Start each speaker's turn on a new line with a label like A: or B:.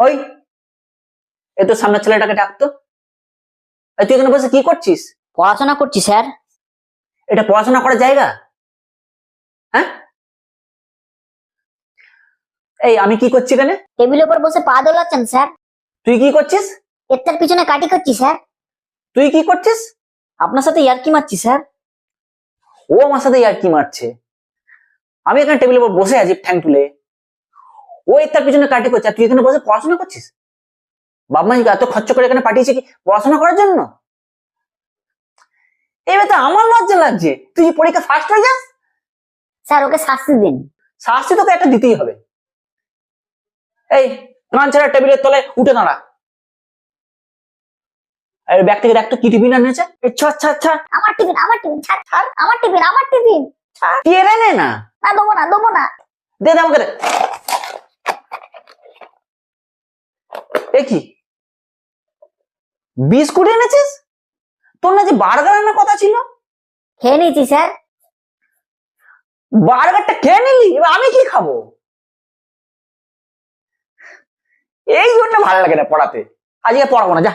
A: ওই এ তো সামনের ছেলেটাকে ডাকতো। তুই এখানে বসে কি করছিস?
B: পড়াশোনা করছি স্যার।
A: এটা পড়াশোনা করার জায়গা? হ্যাঁ, এই আমি কি করছি এখানে?
B: টেবিলের উপর বসে পা দোলাচ্ছেন স্যার।
A: তুই কি করছিস?
B: এর পিছনে কাটি করছি স্যার।
A: তুই কি করছিস?
B: আপনার সাথে ইয়ার্কি মারছি স্যার।
A: ও আমার সাথে আর কি মারছে? আমি এখানে টেবিলের উপর বসে আছি ঠ্যাং তুলে, ও তার পিছনে কাটি করছে, আর তুই এখানে বসে পড়াশোনা করছিস? বাবা মা এত খরচ করে এখানে পাঠিয়েছে কি পড়াশোনা করার জন্য? এবার তো আমার লজ্জা লাগছে, তুই পরীক্ষা ফার্স্ট হয়ে যাস।
B: স্যার ওকে শাস্তি দিন।
A: শাস্তি তোকে একটা দিতেই হবে। এই কান ছাড়া টেবিলের তলায় উঠে দাঁড়া। আর ব্যাগ থেকে দেখ তো কি টিফিন আনেছে। আচ্ছা আচ্ছা আচ্ছা,
B: আমার টিফিন ছাড় ছাড়, আমার টিফিন
A: কেড়ে নে না।
B: না, দেবো না।
A: দে দে আমাকে দে। এ কি বিস্কুট এনেছিস? তোর না যে বার্গার আনার কথা ছিল?
B: খেয়ে নিয়েছি স্যার।
A: বার্গারটা খেয়ে নিলি, এবার আমি কি খাবো? এই জন্য ভালো লাগে না পড়াতে, আজকে পড়াবো না, যা।